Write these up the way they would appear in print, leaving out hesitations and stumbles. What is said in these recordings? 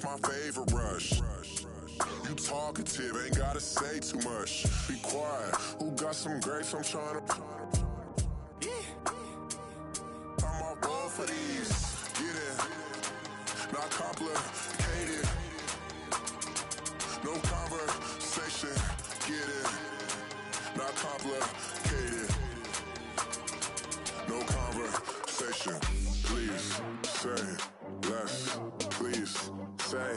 My favorite rush. You talkative, ain't gotta say too much. Be quiet. Who got some grapes? I'm trying to. I'm all board for these. Get it. Not complicated. No conversation. Get it. Not complicated. No conversation. Please say less. Please say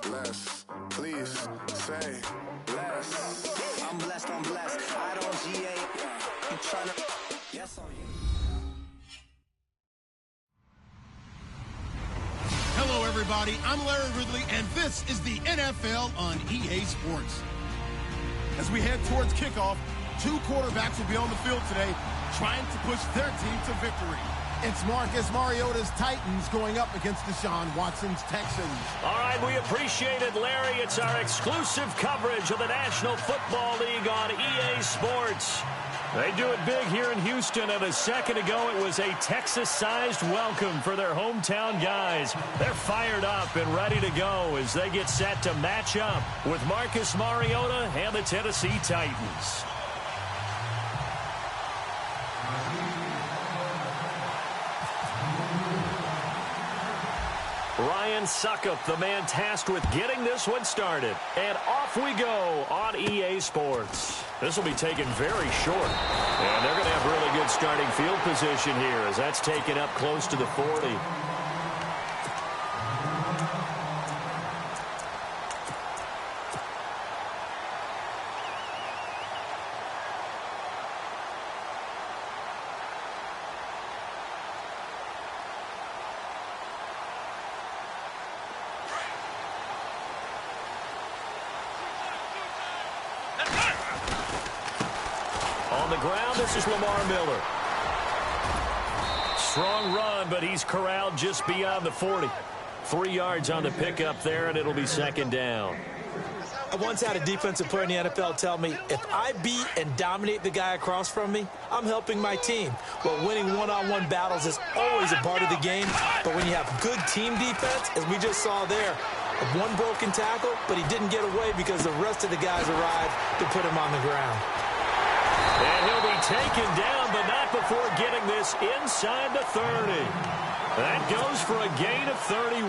less. Please say less. I'm blessed, I'm blessed. I don't GA. I'm trying to. Yes, on you. Hello, everybody. I'm Larry Ridley, and this is the NFL on EA Sports. As we head towards kickoff, two quarterbacks will be on the field today trying to push their team to victory. It's Marcus Mariota's Titans going up against Deshaun Watson's Texans. All right, we appreciate it, Larry. It's our exclusive coverage of the National Football League on EA Sports. They do it big here in Houston, and a second ago it was a Texas-sized welcome for their hometown guys. They're fired up and ready to go as they get set to match up with Marcus Mariota and the Tennessee Titans. Ryan Suckup, the man tasked with getting this one started. And off we go on EA Sports. This will be taken very short. And they're going to have really good starting field position here as that's taken up close to the 40. On the ground, this is Lamar Miller. Strong run, but he's corralled just beyond the 40. 3 yards on the pickup there, and it'll be second down. I once had a defensive player in the NFL tell me, if I beat and dominate the guy across from me, I'm helping my team. Well, winning one-on-one battles is always a part of the game, but when you have good team defense, as we just saw there, one broken tackle, but he didn't get away because the rest of the guys arrived to put him on the ground. And he'll be taken down, but not before getting this inside the 30. That goes for a gain of 31.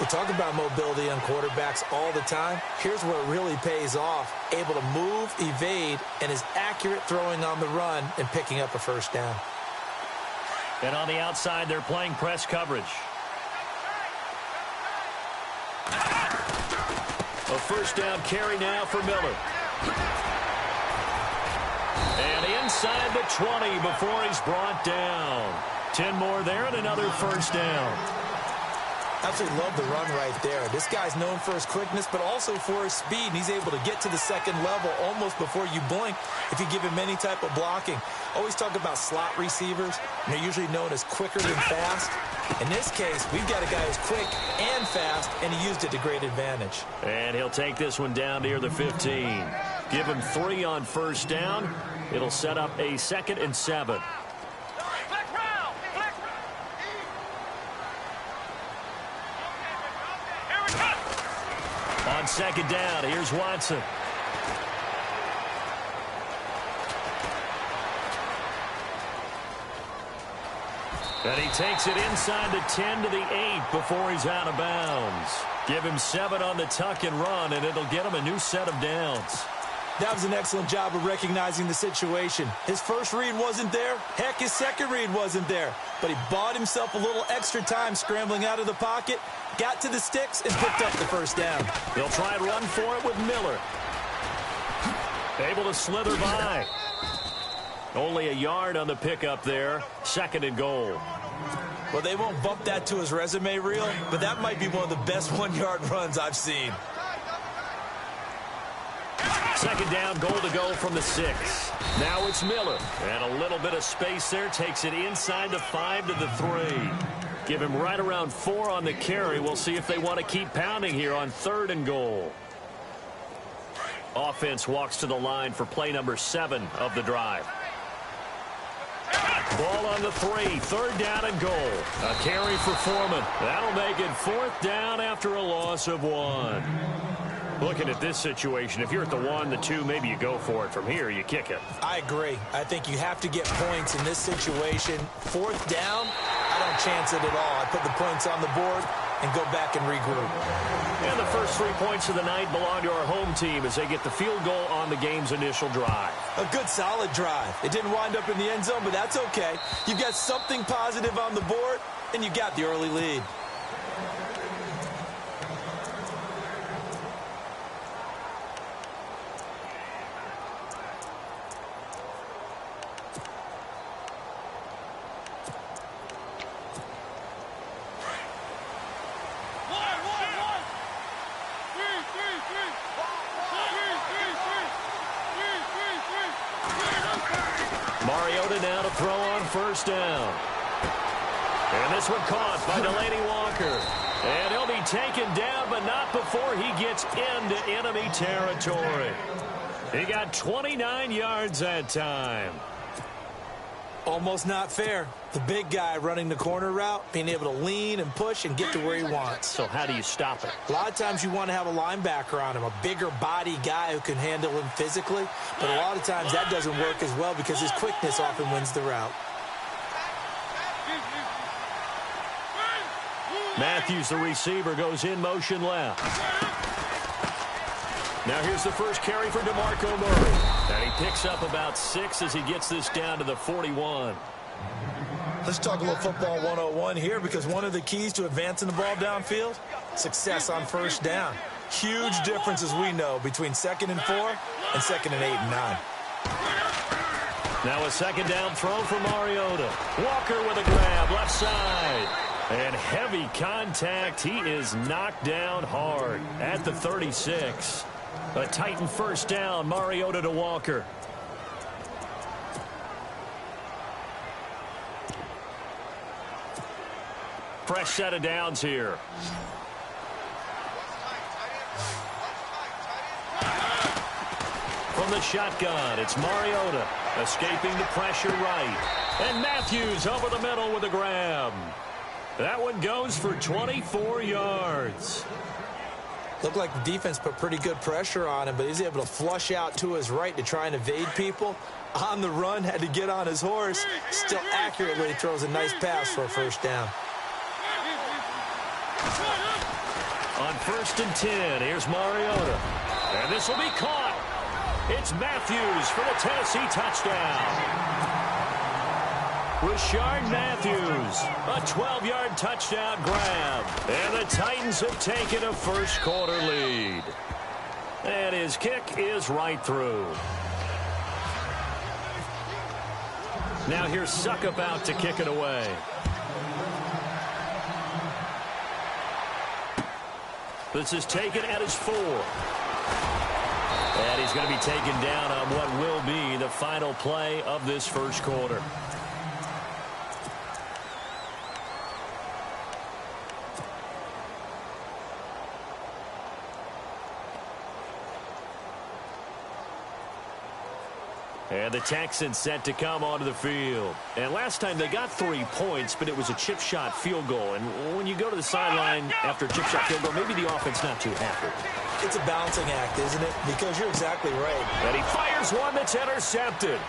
We talk about mobility on quarterbacks all the time. Here's where it really pays off. Able to move, evade, and is accurate throwing on the run and picking up a first down. And on the outside, they're playing press coverage. A first down carry now for Miller. And inside the 20 before he's brought down. 10 more there and another first down. Absolutely love the run right there. This guy's known for his quickness, but also for his speed. And he's able to get to the second level almost before you blink if you give him any type of blocking. Always talk about slot receivers, and they're usually known as quicker than fast. In this case, we've got a guy who's quick and fast, and he used it to great advantage. And he'll take this one down near the 15. Give him 3 on first down. It'll set up a 2nd and 7. On second down, here's Watson. And he takes it inside the 10 to the 8 before he's out of bounds. Give him 7 on the tuck and run, and it'll get him a new set of downs. That was an excellent job of recognizing the situation. His first read wasn't there. Heck, his second read wasn't there. But he bought himself a little extra time scrambling out of the pocket, got to the sticks, and picked up the first down. They'll try and run for it with Miller. Able to slither by. Only a yard on the pickup there. 2nd and goal. Well, they won't bump that to his resume reel, but that might be one of the best 1-yard runs I've seen. 2nd down, goal to go from the 6. Now it's Miller. And a little bit of space there. Takes it inside the 5 to the 3. Give him right around 4 on the carry. We'll see if they want to keep pounding here on 3rd and goal. Offense walks to the line for play number 7 of the drive. Ball on the 3. Third down and goal. A carry for Foreman. That'll make it 4th down after a loss of 1. Looking at this situation, if you're at the 1, the 2, maybe you go for it. From here, you kick it. I agree. I think you have to get points in this situation. 4th down, I don't chance it at all. I put the points on the board and go back and regroup. And the first 3 points of the night belong to our home team as they get the field goal on the game's initial drive. A good, solid drive. It didn't wind up in the end zone, but that's okay. You've got something positive on the board, and you got the early lead. Mariota now to throw on first down. And this one caught by Delaney Walker. And he'll be taken down, but not before he gets into enemy territory. He got 29 yards that time. Almost not fair. The big guy running the corner route, being able to lean and push and get to where he wants. So how do you stop it? A lot of times you want to have a linebacker on him, a bigger body guy who can handle him physically. But a lot of times that doesn't work as well because his quickness often wins the route. Matthews, the receiver, goes in motion left. Now here's the first carry for DeMarco Murray. And he picks up about 6 as he gets this down to the 41. Let's talk a little football 101 here because one of the keys to advancing the ball downfield, success on first down. Huge difference, as we know, between 2nd and 4 and 2nd and 8 and 9. Now a second down throw for Mariota. Walker with a grab, left side. And heavy contact. He is knocked down hard at the 36. A Titan first down, Mariota to Walker. Fresh set of downs here. From the shotgun, it's Mariota escaping the pressure right. And Matthews over the middle with a grab. That one goes for 24 yards. Looked like the defense put pretty good pressure on him, but he's able to flush out to his right to try and evade people. On the run, had to get on his horse. Still accurately throws a nice pass for a first down. On 1st and 10, here's Mariota. And this will be caught. It's Matthews for the Tennessee touchdown. Rashard Matthews, a 12-yard touchdown grab. And the Titans have taken a first-quarter lead. And his kick is right through. Now here's Suckup out to kick it away. This is taken at his 4. And he's going to be taken down on what will be the final play of this first quarter. And the Texans set to come onto the field. And last time they got 3 points, but it was a chip shot field goal. And when you go to the sideline after a chip shot field goal, maybe the offense not too happy. It's a balancing act, isn't it? Because you're exactly right. And he fires one that's intercepted.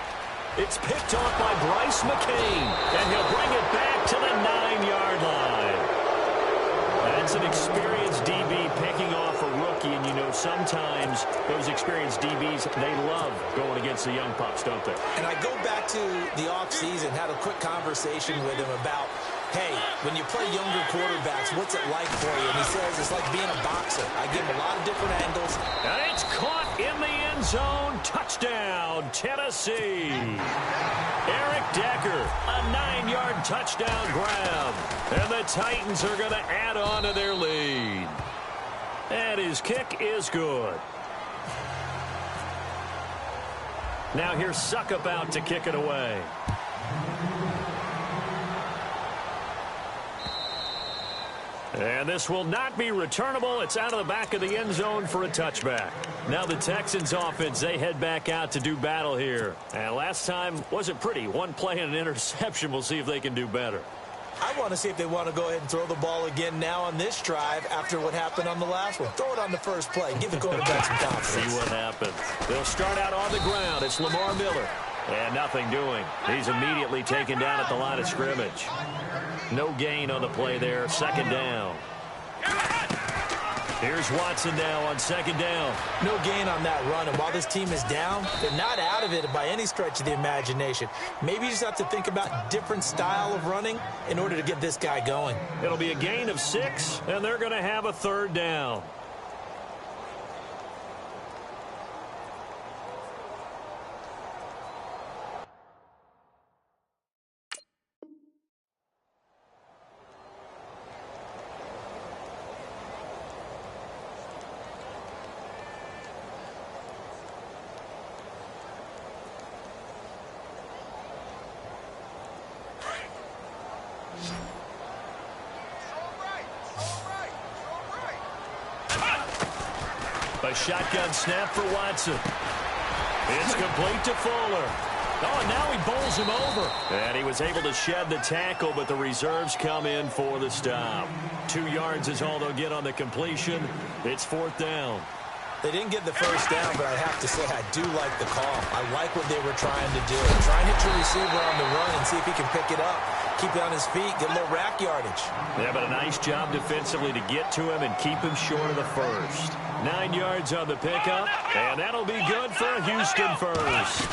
It's picked off by Bryce McCain. And he'll bring it back to the 9-yard line. That's an experienced DB picking off a rookie. And, you know, sometimes those experienced DBs, they love going against the young pups, don't they? And I go back to the offseason, had a quick conversation with him about, hey, when you play younger quarterbacks, what's it like for you? And he says it's like being a boxer. I give him a lot of different angles. And it's caught in the end zone. Touchdown, Tennessee. Eric Decker, a 9-yard touchdown grab. And the Titans are going to add on to their lead. And his kick is good. Now here's Suckup out to kick it away. And this will not be returnable. It's out of the back of the end zone for a touchback. Now the Texans offense, they head back out to do battle here. And last time wasn't pretty. One play and an interception. We'll see if they can do better. I want to see if they want to go ahead and throw the ball again now on this drive after what happened on the last one. Throw it on the first play. Give the quarterback some confidence. See what happens. They'll start out on the ground. It's Lamar Miller. And nothing doing. He's immediately taken down at the line of scrimmage. No gain on the play there. Second down. Here's Watson now on second down. No gain on that run. And while this team is down, they're not out of it by any stretch of the imagination. Maybe you just have to think about different style of running in order to get this guy going. It'll be a gain of 6, and they're going to have a third down. A shotgun snap for Watson. It's complete to Fuller. Oh, and now he bowls him over. And he was able to shed the tackle, but the reserves come in for the stop. 2 yards is all they'll get on the completion. It's fourth down. They didn't get the first down, but I have to say I do like the call. I like what they were trying to do. Try and hit your receiver on the run and see if he can pick it up. Keep it on his feet, get a little rack yardage. Yeah, but a nice job defensively to get to him and keep him short of the first. 9 yards on the pickup, and that'll be good for a Houston first.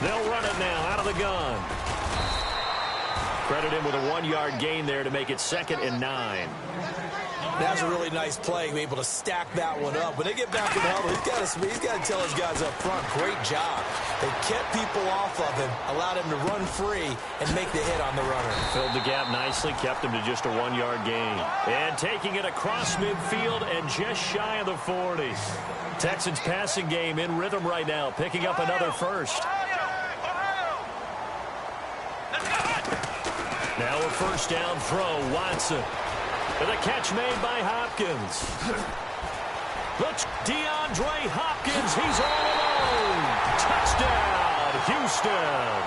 They'll run it now out of the gun. Credit him with a 1-yard gain there to make it 2nd and 9. That's a really nice play, be able to stack that one up. When they get back in the huddle, he's got to tell his guys up front, great job. They kept people off of him, allowed him to run free and make the hit on the runner. Filled the gap nicely, kept him to just a 1-yard gain. And taking it across midfield and just shy of the 40. Texans passing game in rhythm right now, picking up another first. Now a first down throw, Watson. And the catch made by Hopkins. Look, DeAndre Hopkins, he's all alone. Touchdown, Houston.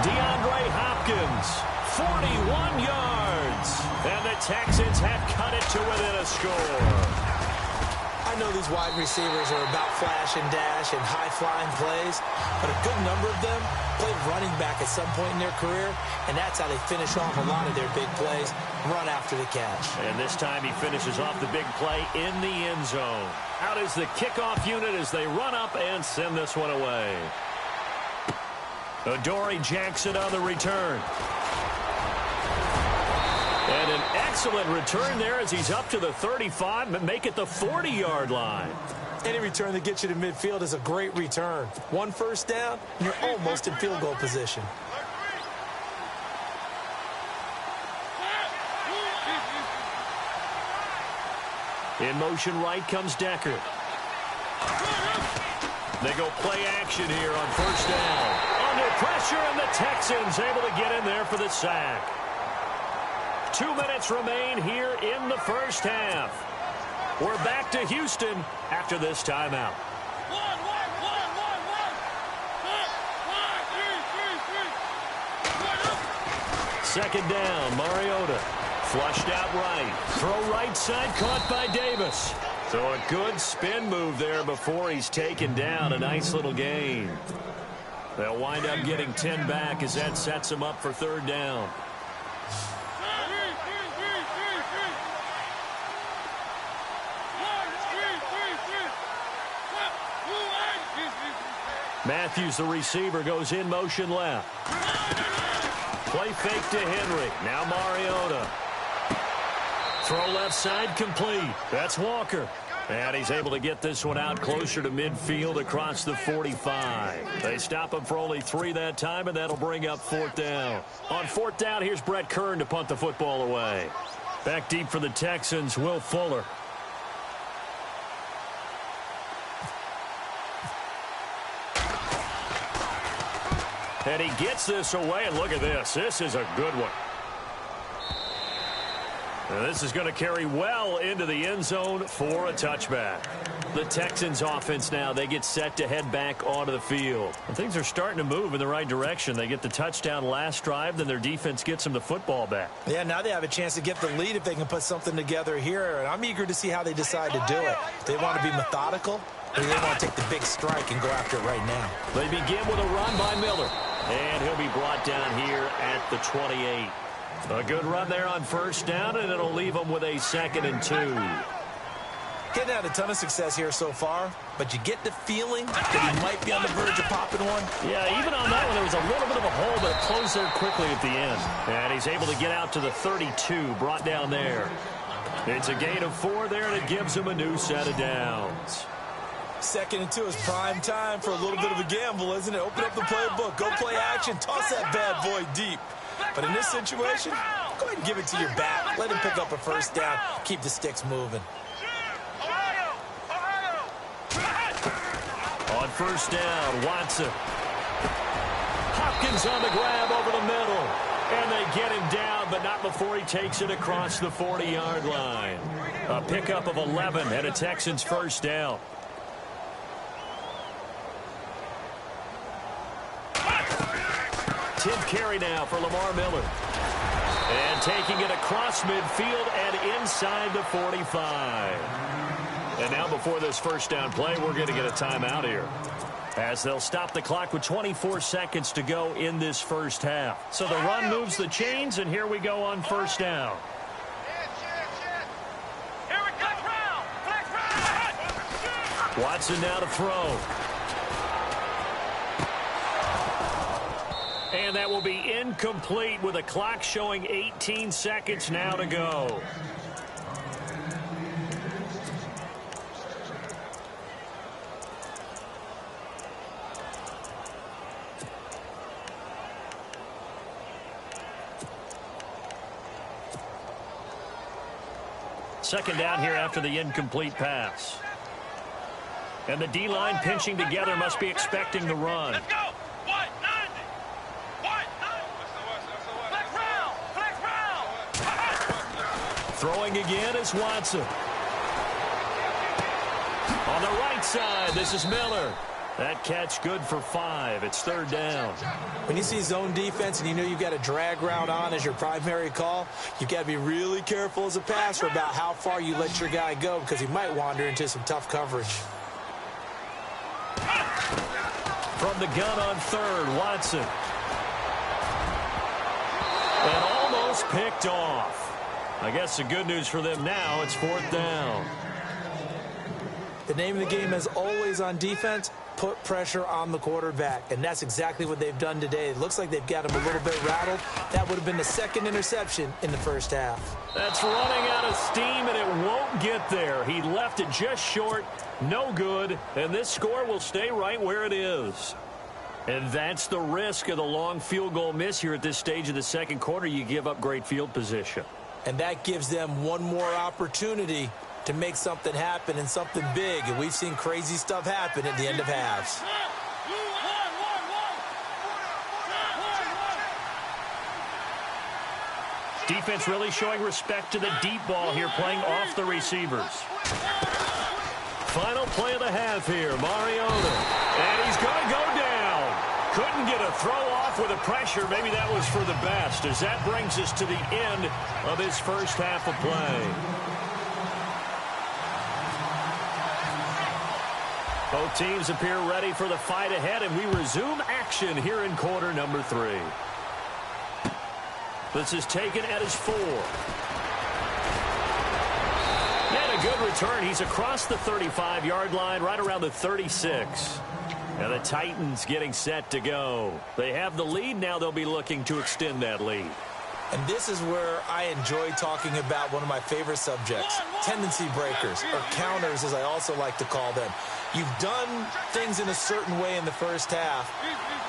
DeAndre Hopkins, 41 yards. And the Texans have cut it to within a score. I know these wide receivers are about flash and dash and high-flying plays, but a good number of them played running back at some point in their career, and that's how they finish off a lot of their big plays, run after the catch. And this time he finishes off the big play in the end zone. Out is the kickoff unit as they run up and send this one away. Adoree Jackson on the return. And an excellent return there as he's up to the 35, but make it the 40-yard line. Any return that gets you to midfield is a great return. 1 first down, and you're almost in field goal position. In motion right comes Decker. They go play action here on first down. Under pressure, and the Texans able to get in there for the sack. 2 minutes remain here in the first half. We're back to Houston after this timeout. Second down, Mariota. Flushed out right. Throw right side, caught by Davis. So a good spin move there before he's taken down. A nice little gain. They'll wind up getting 10 back as that sets them up for third down. Matthews, the receiver, goes in motion left. Play fake to Henry. Now Mariota. Throw left side complete. That's Walker. And he's able to get this one out closer to midfield across the 45. They stop him for only 3 that time, and that'll bring up fourth down. On fourth down, here's Brett Kern to punt the football away. Back deep for the Texans, Will Fuller. And he gets this away, and look at this. This is a good one. And this is going to carry well into the end zone for a touchback. The Texans offense now, they get set to head back onto the field. And things are starting to move in the right direction. They get the touchdown last drive, then their defense gets them the football back. Yeah, now they have a chance to get the lead if they can put something together here. And I'm eager to see how they decide to do it. They want to be methodical, or they want to take the big strike and go after it right now. They begin with a run by Miller. And he'll be brought down here at the 28. A good run there on first down, and it'll leave them with a 2nd and 2. Getting had a ton of success here so far, but you get the feeling that he might be on the verge of popping one. Yeah, even on that one, there was a little bit of a hole, but it closed there quickly at the end. And he's able to get out to the 32, brought down there. It's a gain of 4 there, and it gives him a new set of downs. 2nd and 2 is prime time for a little bit of a gamble, isn't it? Open up the playbook, go play action, toss that bad boy deep. But in this situation, go ahead and give it to your back. Let him pick up a first down, keep the sticks moving. On first down, Watson. Hopkins on the grab over the middle. And they get him down, but not before he takes it across the 40-yard line. A pickup of 11 and a Texans first down. Tim carry now for Lamar Miller. And taking it across midfield and inside the 45. And now before this first down play, we're going to get a timeout here, as they'll stop the clock with 24 seconds to go in this first half. So the run moves the chains, and here we go on first down. Watson now to throw. And that will be incomplete with a clock showing 18 seconds now to go. Second down here after the incomplete pass. And the D-line pinching together, must be expecting the run. Let's go. Throwing again is Watson. On the right side, this is Miller. That catch good for 5. It's third down. When you see zone defense and you know you've got a drag route on as your primary call, you've got to be really careful as a passer about how far you let your guy go, because he might wander into some tough coverage. From the gun on third, Watson. And almost picked off. I guess the good news for them now, it's fourth down. The name of the game is always on defense, put pressure on the quarterback. And that's exactly what they've done today. It looks like they've got him a little bit rattled. That would have been the 2nd interception in the first half. That's running out of steam, and it won't get there. He left it just short, no good, and this score will stay right where it is. And that's the risk of the long field goal miss here at this stage of the second quarter. You give up great field position. And that gives them one more opportunity to make something happen, and something big. And we've seen crazy stuff happen at the end of halves. Defense really showing respect to the deep ball here, playing off the receivers. Final play of the half here, Mariota. And he's going to go down. Couldn't get a throw off with the pressure. Maybe that was for the best, as that brings us to the end of this first half of play. Both teams appear ready for the fight ahead, and we resume action here in quarter number 3. This is taken at his 4. And a good return. He's across the 35-yard line, right around the 36. And the Titans getting set to go. They have the lead. Now they'll be looking to extend that lead. And this is where I enjoy talking about one of my favorite subjects, tendency breakers, or counters as I also like to call them. You've done things in a certain way in the first half,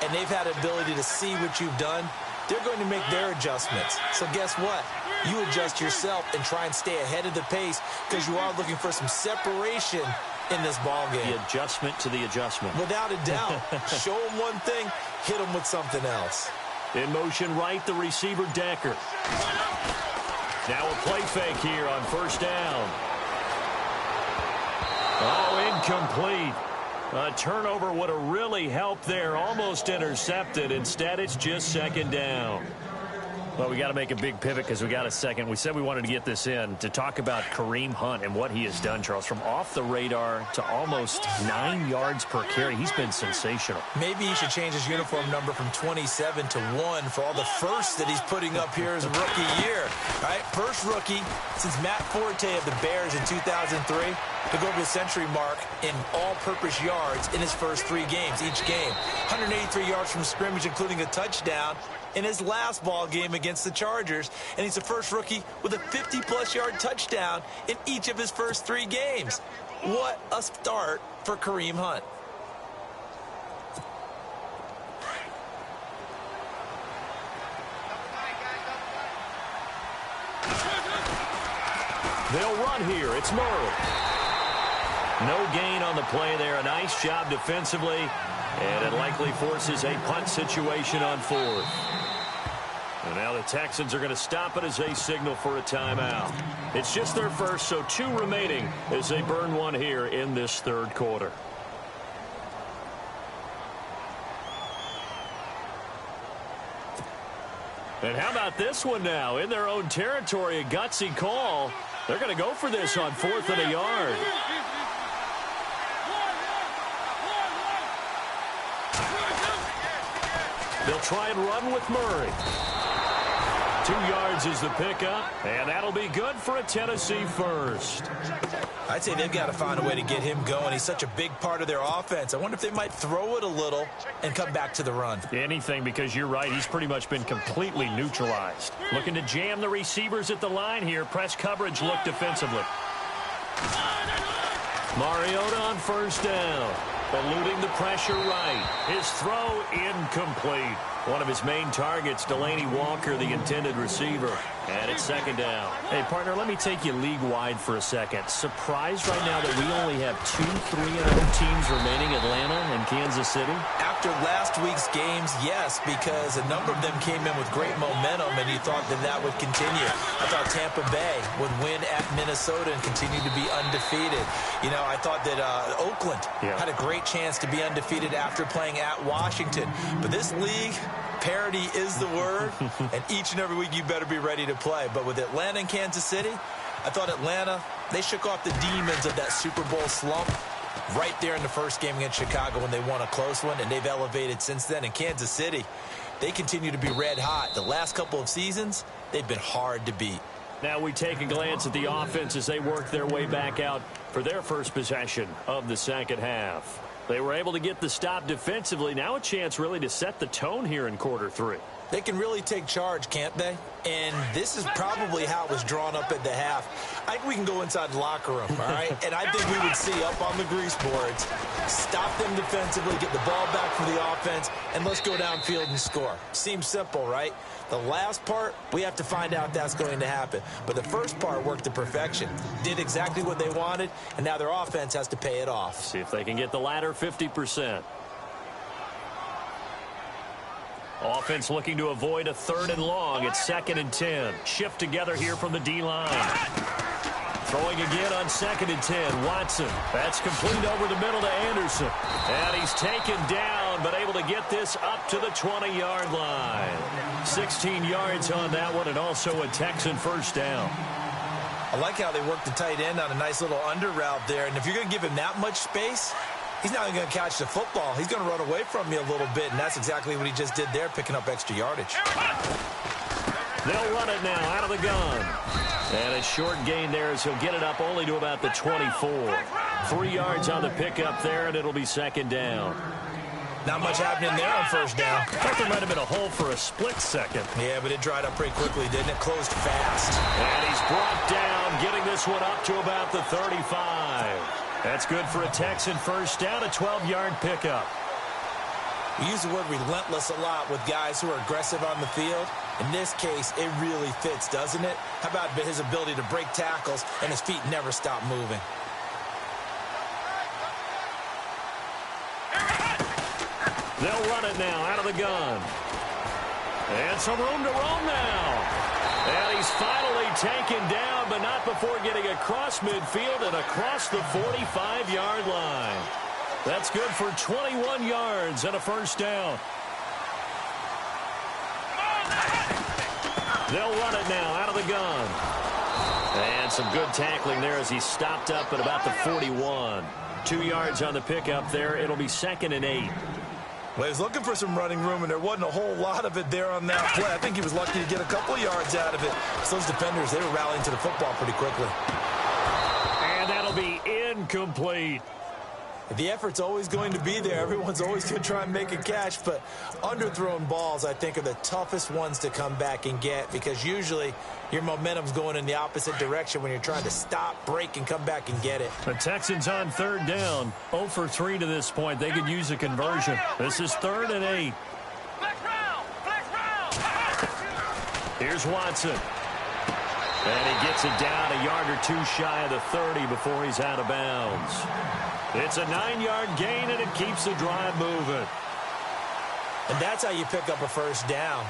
and they've had the ability to see what you've done. They're going to make their adjustments. So guess what? You adjust yourself and try and stay ahead of the pace, because you are looking for some separation in this ball game. The adjustment to the adjustment. Without a doubt. Show them one thing, hit them with something else. In motion right, the receiver Decker. Now a play fake here on first down. Oh, incomplete. A turnover would have really helped there. Almost intercepted. Instead, it's just second down. Well, we got to make a big pivot because we got a second. We said we wanted to get this in to talk about Kareem Hunt and what he has done, Charles. From off the radar to almost 9 yards per carry. He's been sensational. Maybe he should change his uniform number from 27 to 1 for all the firsts that he's putting up here as a rookie year. All right, first rookie since Matt Forte of the Bears in 2003 to go over the century mark in all-purpose yards in his first 3 games, each game. 183 yards from scrimmage, including a touchdown in his last ball game against the Chargers, and he's the first rookie with a 50-plus yard touchdown in each of his first 3 games. What a start for Kareem Hunt. They'll run here. It's Murray. No gain on the play there. A nice job defensively, and it likely forces a punt situation on 4th. And now the Texans are going to stop it as they signal for a timeout. It's just their first, so 2 remaining as they burn one here in this third quarter. And how about this one now? In their own territory, a gutsy call. They're going to go for this on 4th and a yard. They'll try and run with Murray. 2 yards is the pickup, and that'll be good for a Tennessee first. I'd say they've got to find a way to get him going. He's such a big part of their offense. I wonder if they might throw it a little and come back to the run. Anything, because you're right. He's pretty much been completely neutralized. Looking to jam the receivers at the line here. Press coverage look defensively. Mariota on first down. Eluding the pressure right. His throw incomplete. One of his main targets, Delaney Walker, the intended receiver. And it's second down. Hey, partner, let me take you league-wide for a second. Surprised right now that we only have 2 3-0 teams remaining, Atlanta and Kansas City? After last week's games, yes, because a number of them came in with great momentum, and you thought that that would continue. I thought Tampa Bay would win at Minnesota and continue to be undefeated. You know, I thought that Oakland had a great chance to be undefeated after playing at Washington. But this league, parity is the word, and each and every week you better be ready to play. But with Atlanta and Kansas City, I thought Atlanta, they shook off the demons of that Super Bowl slump right there in the first game against Chicago when they won a close one, and they've elevated since then. In Kansas City, they continue to be red hot. The last couple of seasons, they've been hard to beat. Now we take a glance at the offense as they work their way back out for their first possession of the second half. They were able to get the stop defensively. Now a chance really to set the tone here in quarter 3. They can really take charge, can't they? And this is probably how it was drawn up at the half. I think we can go inside the locker room, all right? And I think we would see up on the grease boards, stop them defensively, get the ball back for the offense, and let's go downfield and score. Seems simple, right? The last part, we have to find out if that's going to happen. But the first part worked to perfection. Did exactly what they wanted, and now their offense has to pay it off. See if they can get the latter 50%. Offense looking to avoid a 3rd and long. It's 2nd and 10. Shift together here from the D-line. Throwing again on 2nd and 10. Watson. That's complete over the middle to Anderson. And he's taken down, but able to get this up to the 20-yard line. 16 yards on that one, and also a Texan first down. I like how they work the tight end on a nice little under route there. And if you're going to give him that much space, he's not even going to catch the football. He's going to run away from you a little bit, and that's exactly what he just did there, picking up extra yardage. They'll run it now out of the gun. And a short gain there as he'll get it up only to about the 24. 3 yards on the pickup there, and it'll be second down. Not much happening there on first down. Thought there might have been a hole for a split second. Yeah, but it dried up pretty quickly, didn't it? Closed fast. And he's brought down, getting this one up to about the 35. That's good for a Texan first down, a 12-yard pickup. We use the word relentless a lot with guys who are aggressive on the field. In this case, it really fits, doesn't it? How about his ability to break tackles and his feet never stop moving? They'll run it now out of the gun. And some room to roam now. And he's finally taken down, but not before getting across midfield and across the 45-yard line. That's good for 21 yards and a first down. They'll run it now out of the gun. And some good tackling there as he stopped up at about the 41. 2 yards on the pickup there. It'll be 2nd and 8. Well, he was looking for some running room, and there wasn't a whole lot of it there on that play. I think he was lucky to get a couple of yards out of it. So those defenders, they were rallying to the football pretty quickly. And that'll be incomplete. The effort's always going to be there. Everyone's always going to try and make a catch, but underthrown balls, I think, are the toughest ones to come back and get because usually your momentum's going in the opposite direction when you're trying to stop, break, and come back and get it. The Texans on 3rd down. 0 for 3 to this point. They could use a conversion. This is 3rd and 8. Here's Watson. And he gets it down a yard or two shy of the 30 before he's out of bounds. It's a 9-yard gain, and it keeps the drive moving. And that's how you pick up a first down.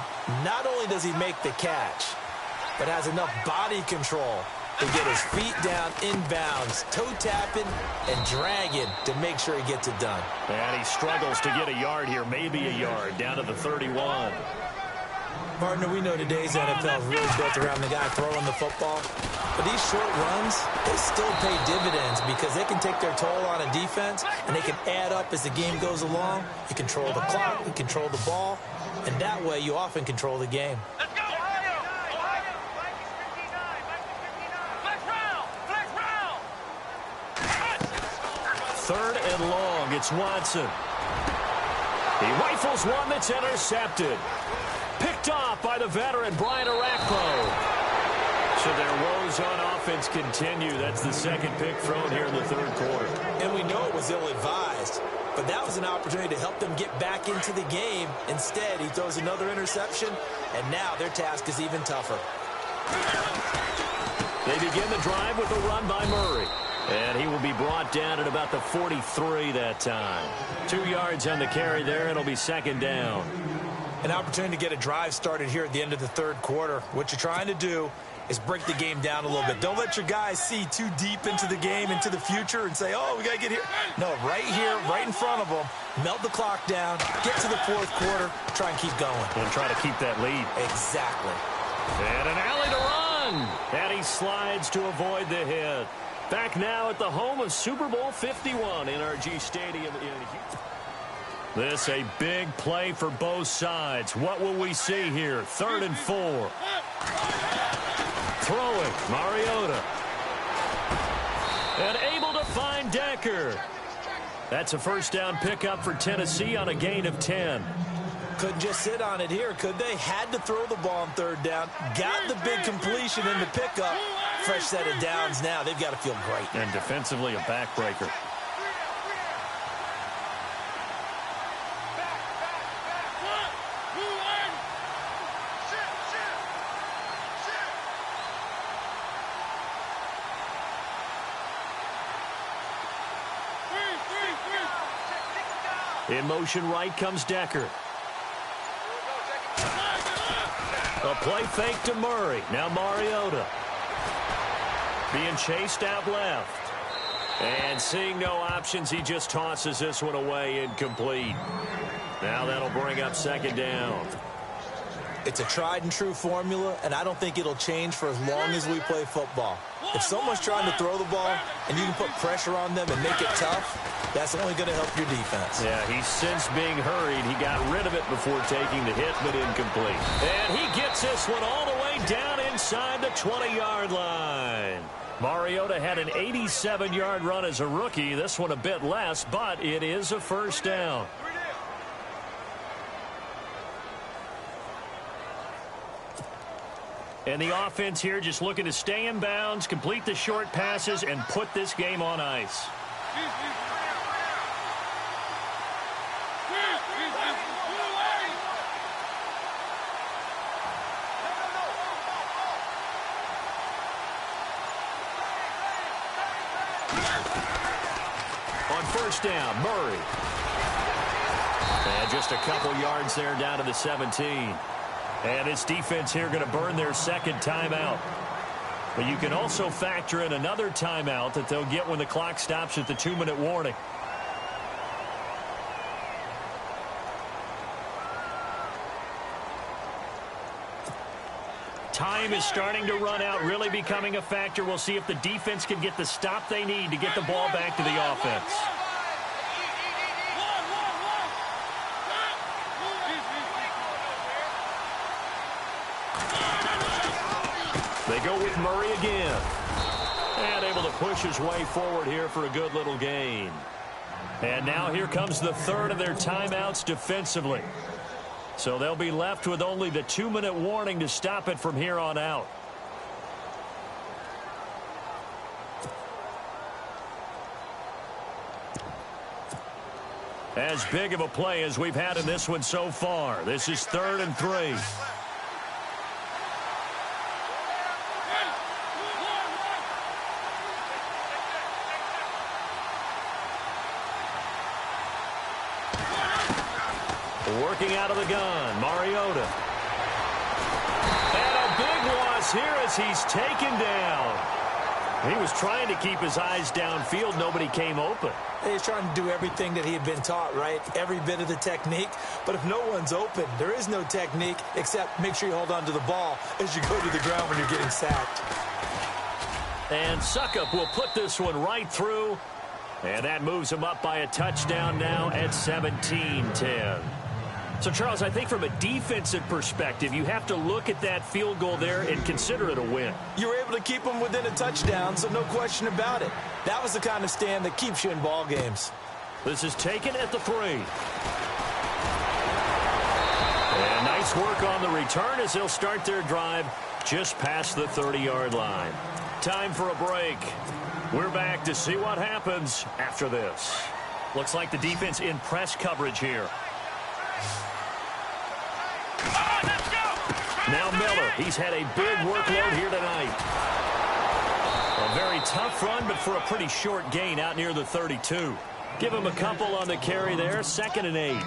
Not only does he make the catch, but has enough body control to get his feet down inbounds, toe tapping and dragging to make sure he gets it done. And he struggles to get a yard here, maybe a yard, down to the 31. Partner, we know today's NFL is really built around the guy throwing the football. But these short runs, they still pay dividends because they can take their toll on a defense, and they can add up as the game goes along. You control the clock, you control the ball, and that way you often control the game. Let's go, Ohio! Ohio! 3rd and long, it's Watson. He rifles one that's intercepted. Picked off by the veteran, Brian Arakpo. So their woes on offense continue. That's the 2nd pick thrown here in the 3rd quarter. And we know it was ill-advised, but that was an opportunity to help them get back into the game. Instead, he throws another interception, and now their task is even tougher. They begin the drive with a run by Murray. And he will be brought down at about the 43 that time. 2 yards on the carry there. It'll be 2nd down. An opportunity to get a drive started here at the end of the 3rd quarter. What you're trying to do is break the game down a little bit. Don't let your guys see too deep into the game, into the future, and say, oh, we got to get here. No, right here, right in front of them, melt the clock down, get to the 4th quarter, try and keep going. And try to keep that lead. Exactly. And an alley to run. And he slides to avoid the hit. Back now at the home of Super Bowl 51, NRG Stadium in Houston. This a big play for both sides. What will we see here? 3rd and 4. Throwing, Mariota. And able to find Decker. That's a first down pickup for Tennessee on a gain of 10. Couldn't just sit on it here, could they? Had to throw the ball on 3rd down. Got the big completion in the pickup. Fresh set of downs now. They've got to feel great. And defensively, a backbreaker. In motion right comes Decker. A play fake to Murray. Now Mariota. Being chased out left. And seeing no options, he just tosses this one away incomplete. Now that'll bring up 2nd down. It's a tried-and-true formula, and I don't think it'll change for as long as we play football. If someone's trying to throw the ball and you can put pressure on them and make it tough, that's only going to help your defense. Yeah, he's since being hurried. He got rid of it before taking the hit, but incomplete. And he gets this one all the way down inside the 20-yard line. Mariota had an 87-yard run as a rookie. This one a bit less, but it is a first down. And the offense here just looking to stay in bounds, complete the short passes, and put this game on ice. On first down, Murray. And just a couple yards there down to the 17. And this defense here going to burn their second timeout. But you can also factor in another timeout that they'll get when the clock stops at the 2-minute warning. Time is starting to run out, really becoming a factor. We'll see if the defense can get the stop they need to get the ball back to the offense. They go with Murray again. And able to push his way forward here for a good little gain. And now here comes the third of their timeouts defensively. So they'll be left with only the 2-minute warning to stop it from here on out. As big of a play as we've had in this one so far. This is 3rd and 3. Working out of the gun, Mariota. And a big loss here as he's taken down. He was trying to keep his eyes downfield. Nobody came open. He's trying to do everything that he had been taught, right? Every bit of the technique. But if no one's open, there is no technique except make sure you hold on to the ball as you go to the ground when you're getting sacked. And Suckup will put this one right through. And that moves him up by a touchdown now at 17-10. So, Charles, I think from a defensive perspective, you have to look at that field goal there and consider it a win. You were able to keep them within a touchdown, so no question about it. That was the kind of stand that keeps you in ball games. This is taken at the 3. And nice work on the return as they'll start their drive just past the 30-yard line. Time for a break. We're back to see what happens after this. Looks like the defense in press coverage here. Now Miller, he's had a big workload here tonight. A very tough run, but for a pretty short gain out near the 32. Give him a couple on the carry there, 2nd and 8.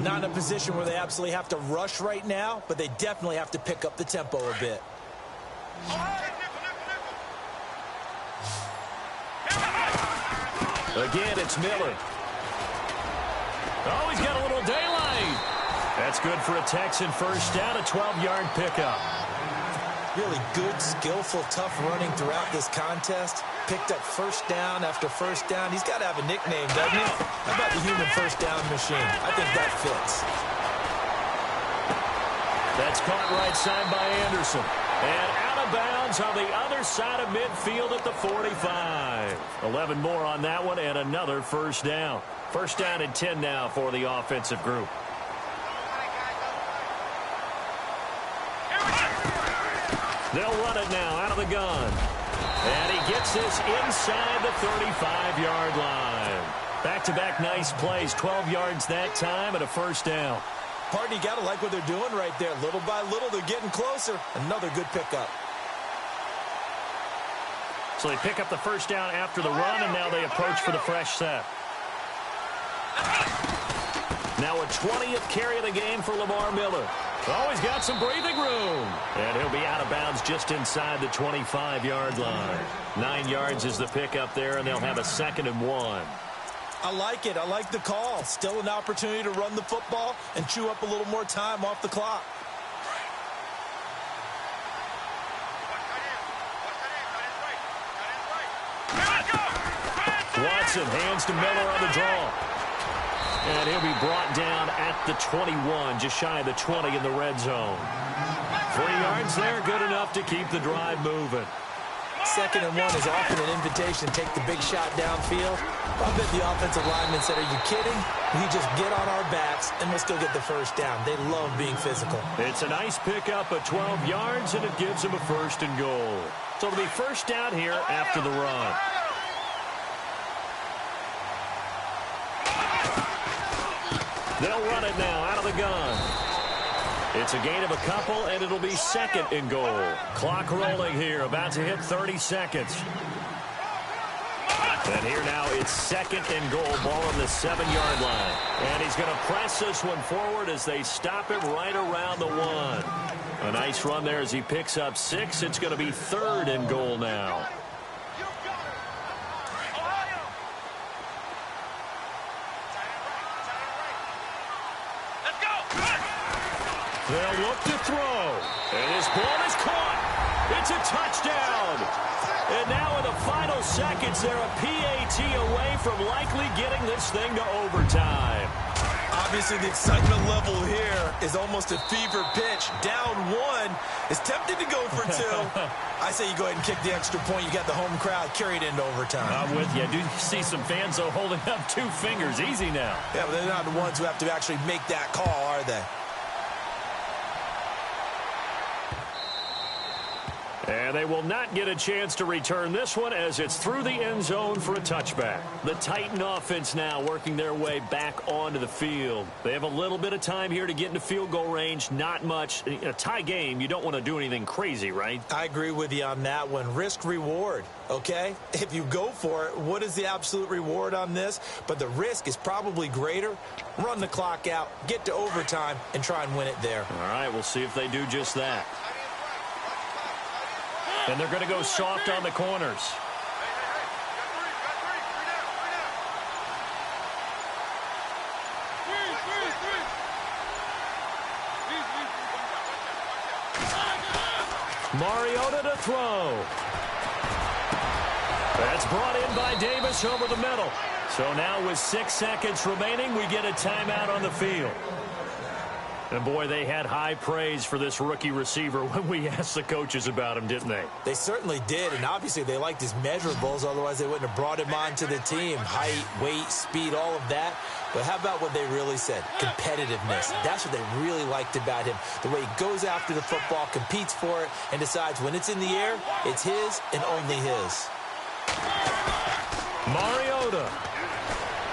Not in a position where they absolutely have to rush right now, but they definitely have to pick up the tempo a bit. Again, it's Miller. Oh, he's got a little daylight. That's good for a Texan first down, a 12-yard pickup. Really good, skillful, tough running throughout this contest. Picked up first down after first down. He's got to have a nickname, doesn't he? How about the human first down machine? I think that fits. That's caught right side by Anderson. And out of bounds on the other side of midfield at the 45. 11 more on that one and another first down. First down and 10 now for the offensive group. They'll run it now out of the gun. And he gets this inside the 35-yard line. Back-to-back nice plays, 12 yards that time and a first down. Partner, you got to like what they're doing right there. Little by little, they're getting closer. Another good pickup. So they pick up the first down after the run, and now they approach for the fresh set. Now a 20th carry of the game for Lamar Miller. Oh, he's got some breathing room. And he'll be out of bounds just inside the 25-yard line. 9 yards is the pickup there, and they'll have a 2nd and 1. I like it. I like the call. Still an opportunity to run the football and chew up a little more time off the clock. Watson hands to Miller on the draw. And he'll be brought down at the 21, just shy of the 20 in the red zone. 3 yards there, good enough to keep the drive moving. 2nd and 1 is often an invitation to take the big shot downfield. I bet the offensive lineman said, are you kidding? We just get on our backs and we'll still get the first down. They love being physical. It's a nice pickup of 12 yards, and it gives them a 1st and goal. So it'll be first down here after the run. They'll run it now out of the gun. It's a gain of a couple, and it'll be 2nd and goal. Clock rolling here, about to hit 30 seconds. And here now it's 2nd and goal, ball on the 7-yard line. And he's going to press this one forward as they stop it right around the 1. A nice run there as he picks up 6. It's going to be 3rd and goal now. They'll look to throw. And his ball is caught. It's a touchdown. And now in the final seconds, they're a PAT away from likely getting this thing to overtime. Obviously, the excitement level here is almost a fever pitch. Down 1 is tempted to go for 2. I say you go ahead and kick the extra point. You got the home crowd carried into overtime. I'm with you. I do see some fans, though, holding up 2 fingers. Easy now. Yeah, but they're not the ones who have to actually make that call, are they? And they will not get a chance to return this one as it's through the end zone for a touchback. The Titan offense now working their way back onto the field. They have a little bit of time here to get into field goal range. Not much. In a tie game, you don't want to do anything crazy, right? I agree with you on that one. Risk reward, okay? If you go for it, what is the absolute reward on this? But the risk is probably greater. Run the clock out, get to overtime, and try and win it there. All right, we'll see if they do just that. And they're going to go soft on the corners. Mariota to throw. That's brought in by Davis over the middle. So now with 6 seconds remaining, we get a timeout on the field. And, boy, they had high praise for this rookie receiver when we asked the coaches about him, didn't they? They certainly did, and obviously they liked his measurables. Otherwise, they wouldn't have brought him onto the team. Height, weight, speed, all of that. But how about what they really said? Competitiveness. That's what they really liked about him. The way he goes after the football, competes for it, and decides when it's in the air, it's his and only his. Mariota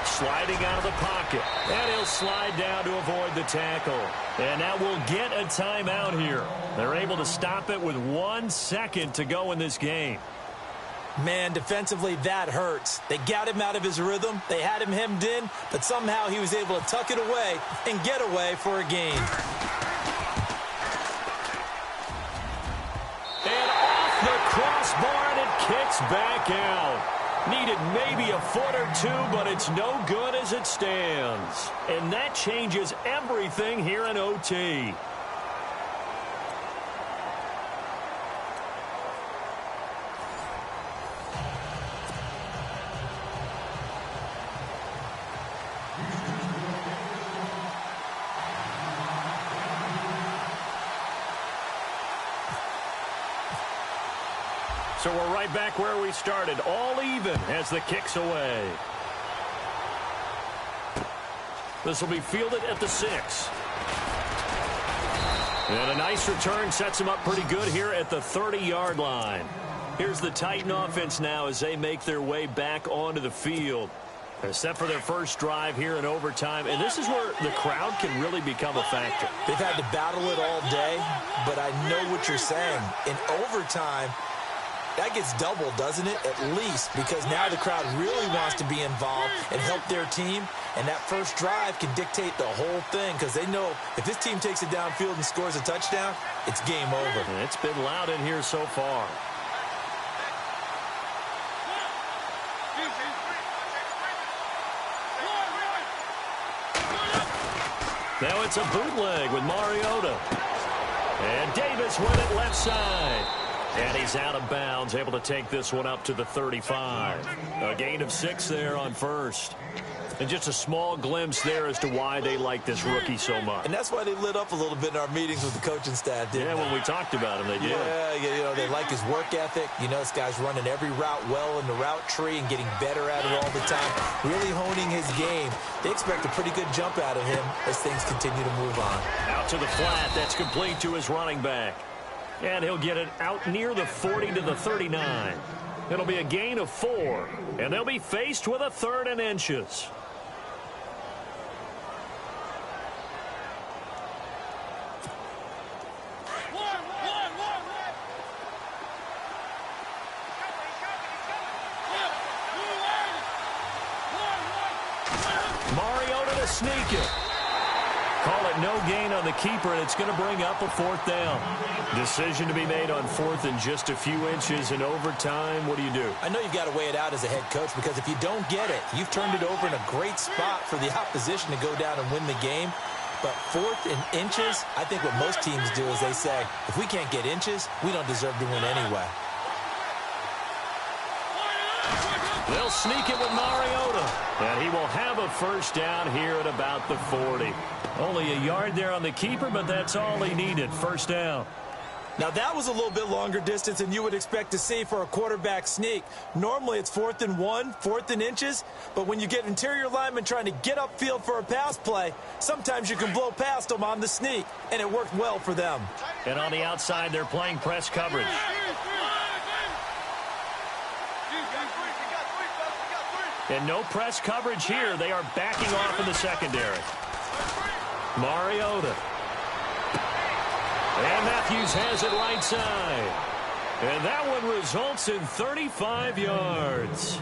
sliding out of the pocket, and he'll slide down to avoid the tackle. And now we'll get a timeout here. They're able to stop it with 1 second to go in this game. Man, defensively, that hurts. They got him out of his rhythm. They had him hemmed in, but somehow he was able to tuck it away and get away for a gain. And off the crossbar, and it kicks back out. Needed maybe a foot or 2, but it's no good as it stands. And that changes everything here in OT. So we're right back where we started, all even as the kick's away. This will be fielded at the 6. And a nice return sets him up pretty good here at the 30-yard line. Here's the Titan offense now as they make their way back onto the field. They're set for their first drive here in overtime, and this is where the crowd can really become a factor. They've had to battle it all day, but I know what you're saying. In overtime, that gets doubled, doesn't it? At least, because now the crowd really wants to be involved and help their team. And that first drive can dictate the whole thing because they know if this team takes it downfield and scores a touchdown, it's game over. And it's been loud in here so far. Now it's a bootleg with Mariota. And Davis with it left side. And he's out of bounds, able to take this one up to the 35. A gain of 6 there on first. And just a small glimpse there as to why they like this rookie so much. And that's why they lit up a little bit in our meetings with the coaching staff, didn't they? When we talked about him, they did. Yeah, you know, they like his work ethic. You know, this guy's running every route well in the route tree and getting better at it all the time, really honing his game. They expect a pretty good jump out of him as things continue to move on. Out to the flat. That's complete to his running back. And he'll get it out near the 40 to the 39. It'll be a gain of 4. And they'll be faced with a 3rd and inches. sneak it. Call it no gain on the keeper, and it's going to bring up a 4th down. Decision to be made on 4th and just a few inches in overtime. What do you do? I know you've got to weigh it out as a head coach, because if you don't get it, you've turned it over in a great spot for the opposition to go down and win the game. But 4th and inches, I think what most teams do is they say, if we can't get inches, we don't deserve to win anyway. They'll sneak it with Mariota, and he will have a 1st down here at about the 40. Only a yard there on the keeper, but that's all he needed. 1st down. Now, that was a little bit longer distance than you would expect to see for a quarterback sneak. Normally, it's 4th and 1, 4th and inches, but when you get interior linemen trying to get upfield for a pass play, sometimes you can blow past them on the sneak, and it worked well for them. And on the outside, they're playing press coverage. And no press coverage here. They are backing off in the secondary. Mariota. And Matthews has it right side. And that one results in 35 yards.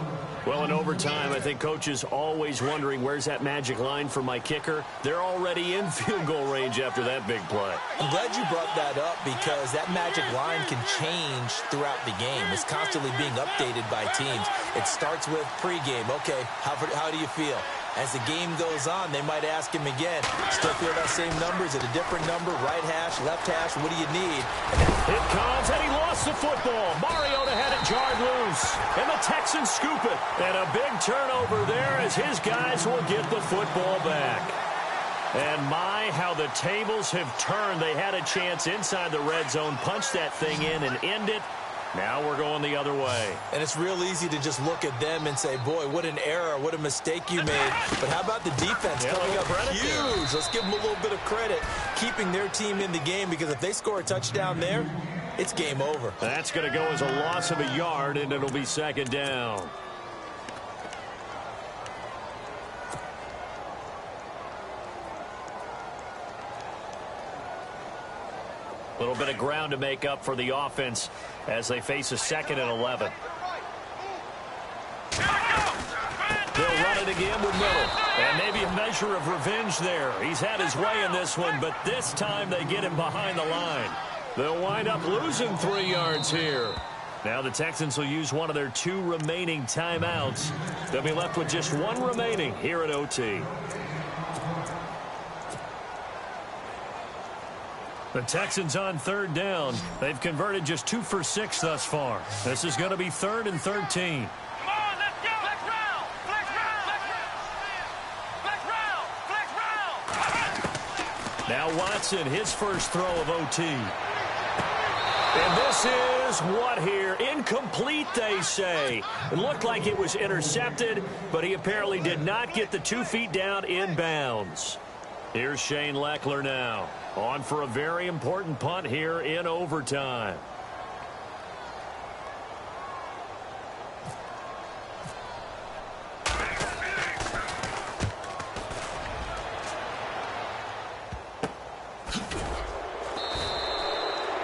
Well, in overtime, I think coaches always wondering, where's that magic line for my kicker? They're already in field goal range after that big play. I'm glad you brought that up, because that magic line can change throughout the game. It's constantly being updated by teams. It starts with pregame. Okay, how do you feel? As the game goes on, they might ask him again, still feel that same number? Is it a different number? Right hash, left hash, what do you need? It comes, and he lost the football. Mariota had it jarred loose, and the Texans scoop it. And a big turnover there as his guys will get the football back. And my, how the tables have turned. They had a chance inside the red zone, punch that thing in and end it. Now we're going the other way. And it's real easy to just look at them and say, boy, what an error, what a mistake you made. But how about the defense coming up huge? Let's give them a little bit of credit, keeping their team in the game, because if they score a touchdown there, it's game over. That's going to go as a loss of a yard, and it'll be 2nd down. A little bit of ground to make up for the offense as they face a 2nd and 11. They'll run it again with Miller. And maybe a measure of revenge there. He's had his way in this one, but this time they get him behind the line. They'll wind up losing 3 yards here. Now the Texans will use one of their 2 remaining timeouts. They'll be left with just 1 remaining here at OT. The Texans on 3rd down. They've converted just 2 for 6 thus far. This is going to be 3rd and 13. Come on, let's go. Flex round. Flex round. Flex round. Flex round. Now Watson, his first throw of OT. And this is what here? Incomplete, they say. It looked like it was intercepted, but he apparently did not get the 2 feet down in bounds. Here's Shane Leckler now. On for a very important punt here in overtime.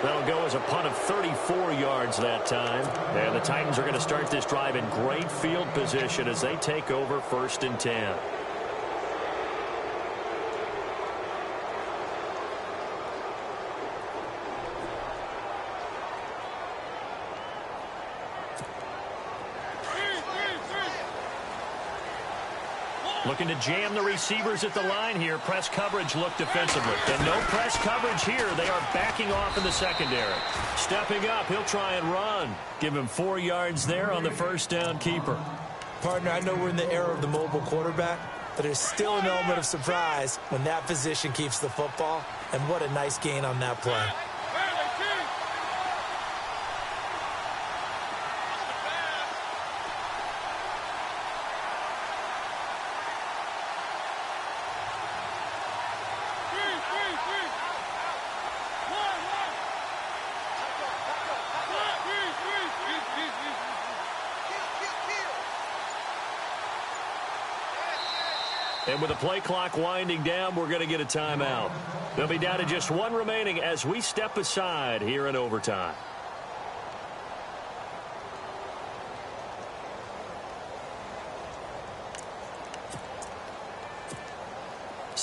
That'll go as a punt of 34 yards that time. And the Titans are going to start this drive in great field position as they take over 1st and 10. Looking to jam the receivers at the line here. Press coverage look defensively. And no press coverage here. They are backing off in the secondary. Stepping up, he'll try and run. Give him 4 yards there on the 1st down keeper. Partner, I know we're in the era of the mobile quarterback, but there's still an element of surprise when that position keeps the football. And what a nice gain on that play. And with the play clock winding down, we're going to get a timeout. They'll be down to just 1 remaining as we step aside here in overtime.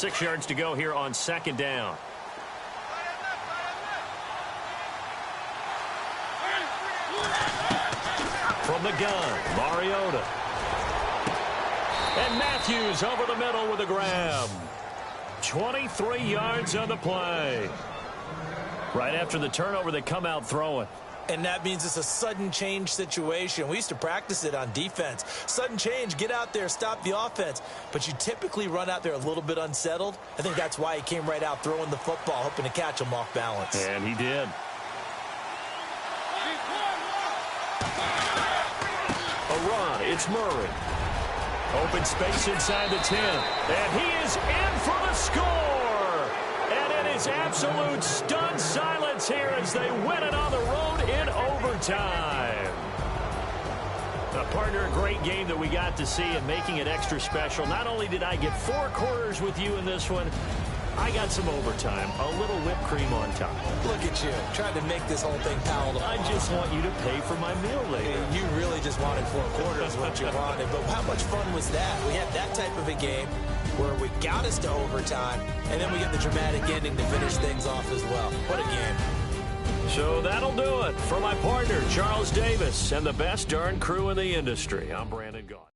6 yards to go here on 2nd down. From the gun, Mariota. And Matthews over the middle with a grab. 23 yards on the play. Right after the turnover, they come out throwing. And that means it's a sudden change situation. We used to practice it on defense. Sudden change, get out there, stop the offense. But you typically run out there a little bit unsettled. I think that's why he came right out throwing the football, hoping to catch him off balance. And he did. A run, it's Murray. Open space inside the 10. And he is in for the score. And it is absolute stunned silence here as they win it on the road in overtime. Partner, a great game that we got to see and making it extra special. Not only did I get 4 quarters with you in this one, I got some overtime, a little whipped cream on top. Look at you, trying to make this whole thing palatable. I just want you to pay for my meal later. You really just wanted 4 quarters, what you wanted. But how much fun was that? We had that type of a game where we got us to overtime, and then we get the dramatic ending to finish things off as well. What a game. So that'll do it for my partner, Charles Davis, and the best darn crew in the industry. I'm Brandon Gaudin.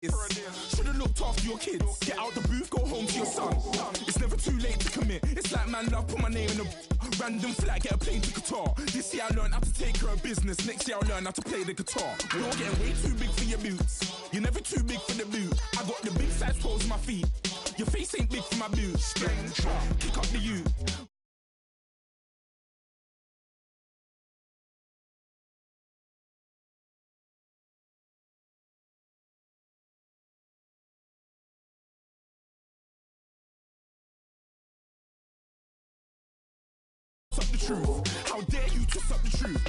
Should've looked after your kids. Get out the booth, go home to your son. It's never too late to commit. It's like man love, put my name in a random flat, get a plane to Qatar. This year I learned how to take care of business. Next year I'll learn how to play the guitar. You're getting way too big for your boots. You're never too big for the boot. I got the big size toes on my feet. Your face ain't big for my boots. Kick up the U. Up the truth. How dare you twist up the truth?